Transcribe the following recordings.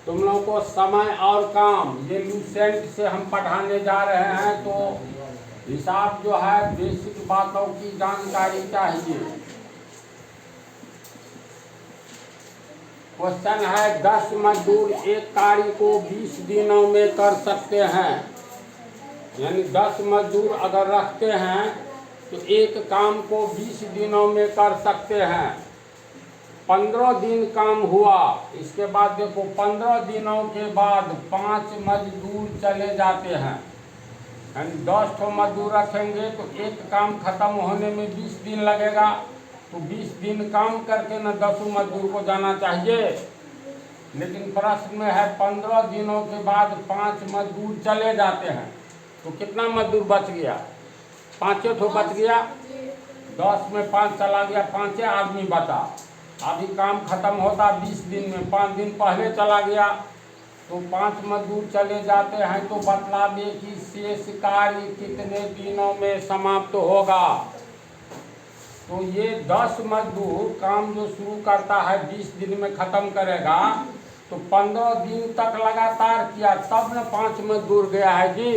तुम लोगों को समय और काम ये लूसेंट से हम पढ़ाने जा रहे हैं, तो हिसाब जो है बेसिक बातों की जानकारी चाहिए। क्वेश्चन है 10 मजदूर एक कार्य को 20 दिनों में कर सकते हैं। यानी 10 मजदूर अगर रखते हैं तो एक काम को 20 दिनों में कर सकते हैं। 15 दिन काम हुआ, इसके बाद देखो 15 दिनों के बाद 5 मजदूर चले जाते हैं। यानी 10 ठो मजदूर रखेंगे तो एक काम खत्म होने में 20 दिन लगेगा, तो 20 दिन काम करके न 10 मजदूर को जाना चाहिए। लेकिन प्रश्न में है 15 दिनों के बाद 5 मजदूर चले जाते हैं, तो कितना मजदूर बच गया? 5 ठो बच गया। 10 में 5 चला गया, 5 आदमी बचा। अभी काम खत्म होता 20 दिन में, 5 दिन पहले चला गया, तो 5 मजदूर चले जाते हैं। तो बतला दे कि शेष कार्य कितने दिनों में समाप्त होगा। तो ये 10 मजदूर काम जो शुरू करता है 20 दिन में खत्म करेगा, तो 15 दिन तक लगातार किया, तब न 5 मजदूर गया है जी।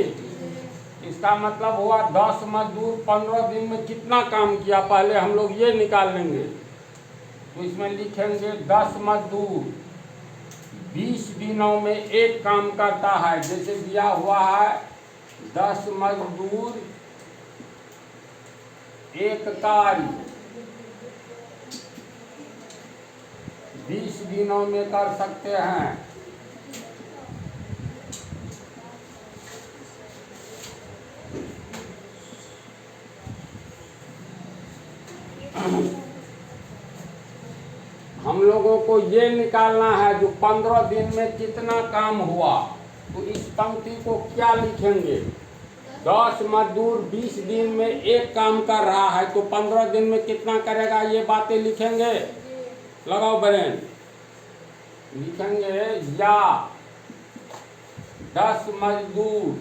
इसका मतलब हुआ 10 मजदूर 15 दिन में कितना काम किया, पहले हम लोग ये निकाल लेंगे। तो इसमें लिखेंगे 10 मजदूर 20 दिनों में एक काम करता है। जैसे दिया हुआ है 10 मजदूर एक कार्य 20 दिनों में कर सकते हैं। हम लोगों को ये निकालना है जो 15 दिन में कितना काम हुआ। तो इस पंक्ति को क्या लिखेंगे? 10 मजदूर 20 दिन में एक काम कर रहा है, तो 15 दिन में कितना करेगा, ये बातें लिखेंगे। लगाओ ब्रेन। लिखेंगे या 10 मजदूर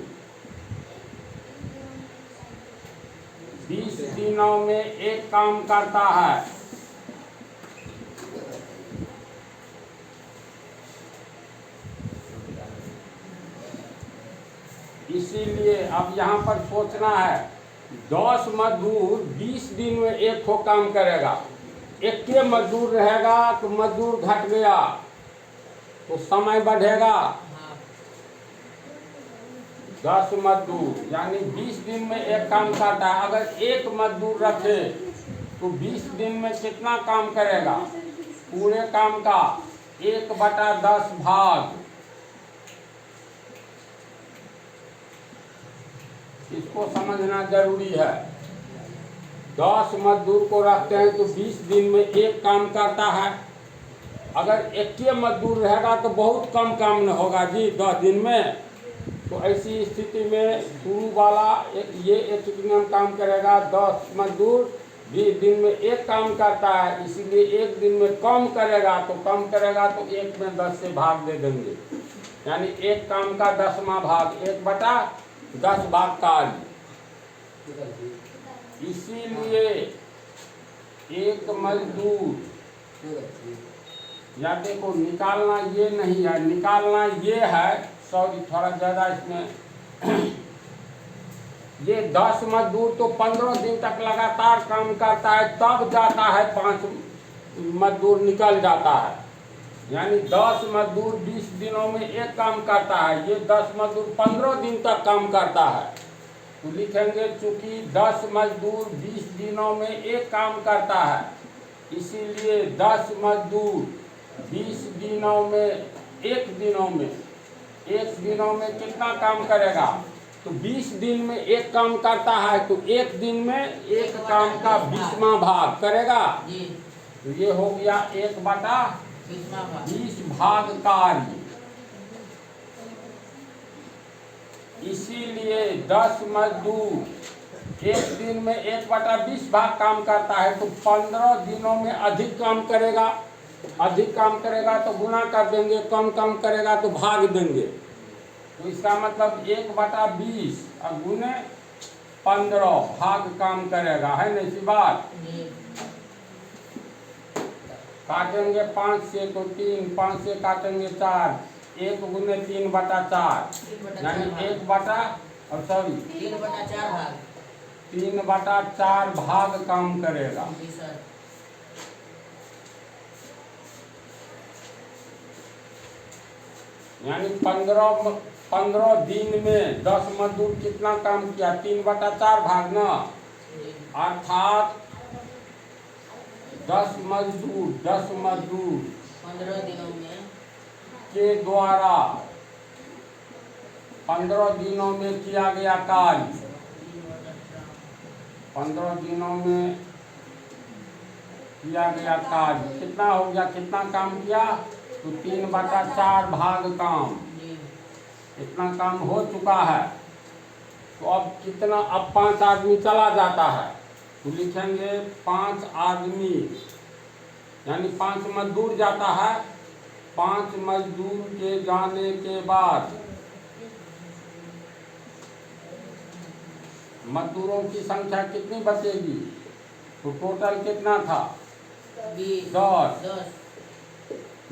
20 दिनों में एक काम करता है। इसीलिए अब यहाँ पर सोचना है 10 मजदूर 20 दिन में एक ठो काम करेगा। एक के मजदूर रहेगा तो मजदूर घट गया तो समय बढ़ेगा। 10 मजदूर यानी 20 दिन में एक काम करता है। अगर एक मजदूर रखे तो 20 दिन में कितना काम करेगा? पूरे काम का 1/10 भाग। इसको समझना जरूरी है। 10 मजदूर को रखते हैं तो 20 दिन में एक काम करता है। अगर एक के मजदूर रहेगा तो बहुत कम काम न होगा जी 10 दिन में। तो ऐसी स्थिति में शुरू वाला ये एक दिन काम करेगा। 10 मजदूर 20 दिन में एक काम करता है, इसीलिए एक दिन में कम करेगा। तो कम करेगा तो 1 में 10 से भाग दे देंगे, यानी एक काम का 10वां भाग 1/10 भाग कार्य। इसीलिए एक मजदूर, या देखो निकालना ये नहीं है, निकालना ये है, सॉरी थोड़ा ज़्यादा इसमें ये 10 मजदूर तो 15 दिन तक लगातार काम करता है, तब जाता है 5 मजदूर निकल जाता है। यानी 10 मजदूर 20 दिनों में एक काम करता है, ये 10 मजदूर 15 दिन तक काम करता है। तो लिखेंगे चूंकि 10 मजदूर 20 दिनों में एक काम करता है, इसीलिए 10 मजदूर 20 दिनों में एक दिनों में कितना काम करेगा? तो 20 दिन में एक काम करता है, तो एक दिन में एक काम का 20वां भाग करेगा। तो ये हो गया 1/20 भाग कार्य। इसीलिए 10 मजदूर एक दिन में 1/20 भाग काम करता है, तो 15 दिनों में अधिक काम करेगा। अधिक काम करेगा तो गुना कर देंगे, कम काम करेगा तो भाग देंगे। तो इसका मतलब 1/20 और गुने 15 भाग काम करेगा, है ना इसी बात। काटेंगे 5 से तो 3, 5 से काटेंगे 4, 1 गुने 3/4 यानी 1 बटा और सॉरी 3/4 भाग 3/4 भाग काम करेगा। जी सर। यानी 15 दिन में 10 मजदूर कितना काम किया? 3/4 भाग ना, अर्थात 10 मजदूर 15 दिनों में के द्वारा 15 दिनों में किया गया कार्य, 15 दिनों में किया गया कार्य कितना हो गया? कितना काम किया? तो 3/4 भाग काम, जी इतना काम हो चुका है। तो अब कितना? अब 5 आदमी चला जाता है तो लिखेंगे 5 आदमी, यानी 5 मजदूर जाता है। 5 मजदूर के जाने के बाद मजदूरों की संख्या कितनी बचेगी? तो टोटल कितना था?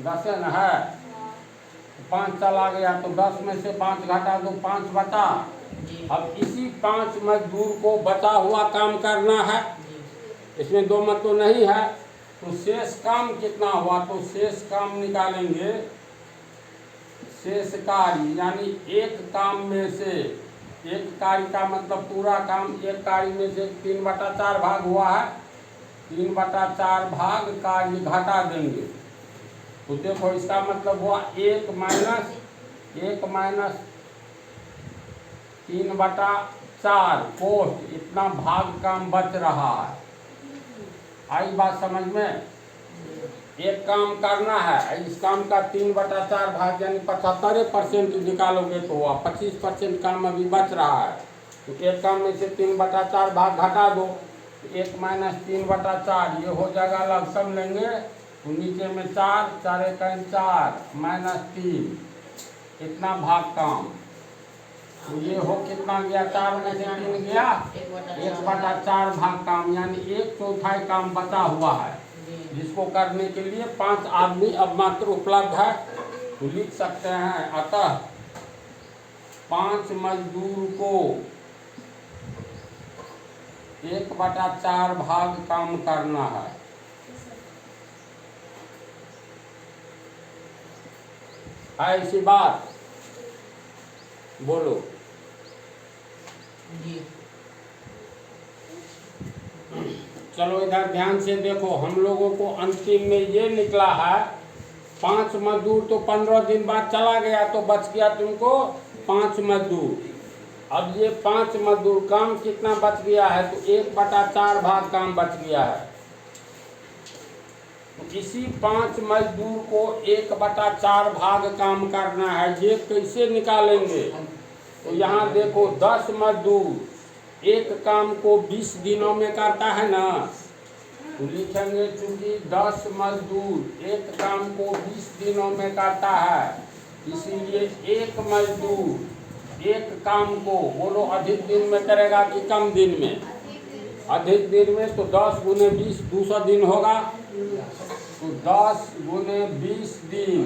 10 है न है। 5 चला गया तो 10 में से 5 घटा दो, 5 बचा। अब इसी 5 मजदूर को बचा हुआ काम करना है, इसमें दो मत तो नहीं है। तो शेष काम कितना हुआ? तो शेष काम निकालेंगे। शेष कार्य यानी एक काम में से, एक कार्य का मतलब पूरा काम, एक कार्य में से 3/4 भाग हुआ है, 3/4 भाग कार्य घटा देंगे। तो देखो इसका मतलब हुआ 1 माइनस 3/4 पोस्ट, इतना भाग काम बच रहा है। आई बात समझ में? एक काम करना है, इस काम का 3/4 भाग यानी 75% निकालोगे तो हुआ 25% काम अभी बच रहा है। तो एक काम में से 3/4 भाग घटा दो, 1 माइनस 3/4 ये हो जाएगा, लमसम लेंगे तो नीचे में 4 4 माइनस 3 इतना भाग काम। तो ये हो कितना गया? 4 में से 3 गया, 1/4 भाग काम, यानी 1/4 काम बचा हुआ है, जिसको करने के लिए 5 आदमी अब मात्र उपलब्ध है। तो लिख सकते हैं, अतः 5 मजदूर को 1/4 भाग काम करना है। ऐसी बात बोलो। जी चलो इधर ध्यान से देखो, हम लोगों को अंतिम में ये निकला है 5 मजदूर तो 15 दिन बाद चला गया तो बच गया तुमको 5 मजदूर। अब ये 5 मजदूर काम कितना बच गया है? तो 1/4 भाग काम बच गया है। तो इसी 5 मजदूर को 1/4 भाग काम करना है। ये कैसे निकालेंगे? तो यहाँ देखो 10 मजदूर एक काम को 20 दिनों में करता है ना, तो लिखेंगे चूंकि 10 मजदूर एक काम को 20 दिनों में करता है, इसीलिए एक मजदूर एक काम को बोलो अधिक दिन में करेगा कि कम दिन में? अधिक दिन में। तो 10 गुने 20 200 दिन होगा। तो 10 गुने 20 दिन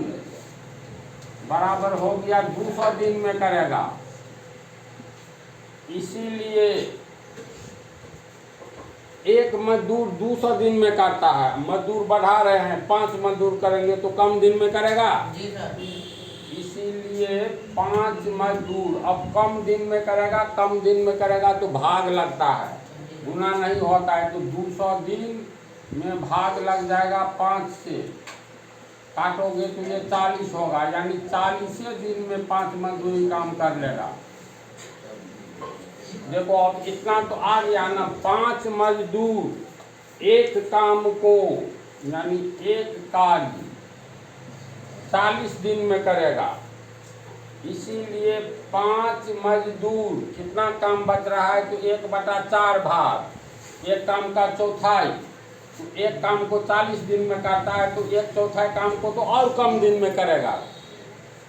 बराबर हो गया 200 दिन में करेगा। इसीलिए एक मजदूर 200 दिन में करता है। मजदूर बढ़ा रहे हैं, 5 मजदूर करेंगे तो कम दिन में करेगा। जी सर। इसीलिए 5 मजदूर अब कम दिन में करेगा, कम दिन में करेगा तो भाग लगता है, गुना नहीं होता है। तो 200 दिन में भाग लग जाएगा 5 से, काटोगे तो ये 40 होगा, यानी 40 दिन में 5 मजदूरी काम कर लेगा। देखो अब इतना तो आ गया ना, 5 मजदूर एक काम को यानी एक कार्य 40 दिन में करेगा। इसीलिए 5 मजदूर कितना काम बच रहा है? तो 1/4 भाग, एक काम का चौथाई। तो एक काम को 40 दिन में करता है तो 1/4 काम को तो और कम दिन में करेगा,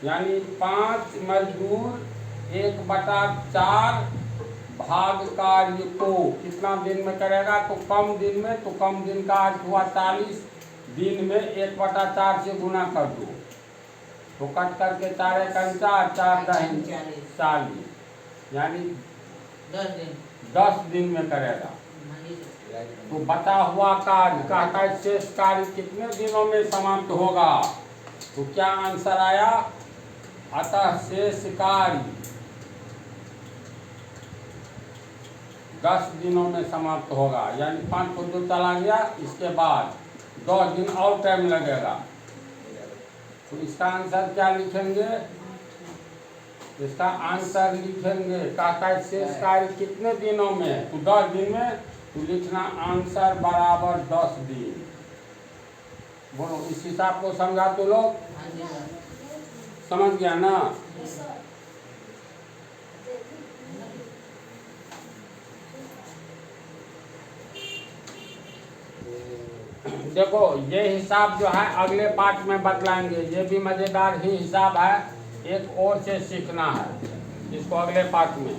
यानी 5 मजदूर 1/4 भाग कार्य को कितना दिन में करेगा? तो कम दिन में। तो कम दिन का अर्थ हुआ 40 दिन में 1/4 से गुना कर दो, तो कट करके 4 एकम 4, 4 दही 40 40, यानी 10 दिन 10 दिन में करेगा। मंडी से तो बचा हुआ कार्य कहता है शेष कार्य कितने दिनों में समाप्त होगा? तो क्या आंसर आया? अतः शेष कार्य 10 दिनों में समाप्त होगा, यानी 5 को 2 चला गया, इसके बाद 10 दिन और टाइम लगेगा। तो इसका आंसर क्या लिखेंगे? इसका आंसर लिखेंगे कहता है शेष कार्य कितने दिनों में, तो 10 दिन में, तो लिखना आंसर बराबर 10 दिन। बोलो इस हिसाब को समझा तो लोग? हाँ जी सर। समझ गया ना? देखो ये हिसाब जो है अगले पार्ट में बतलाएंगे, ये भी मजेदार ही हिसाब है, एक और से सीखना है इसको अगले पार्ट में।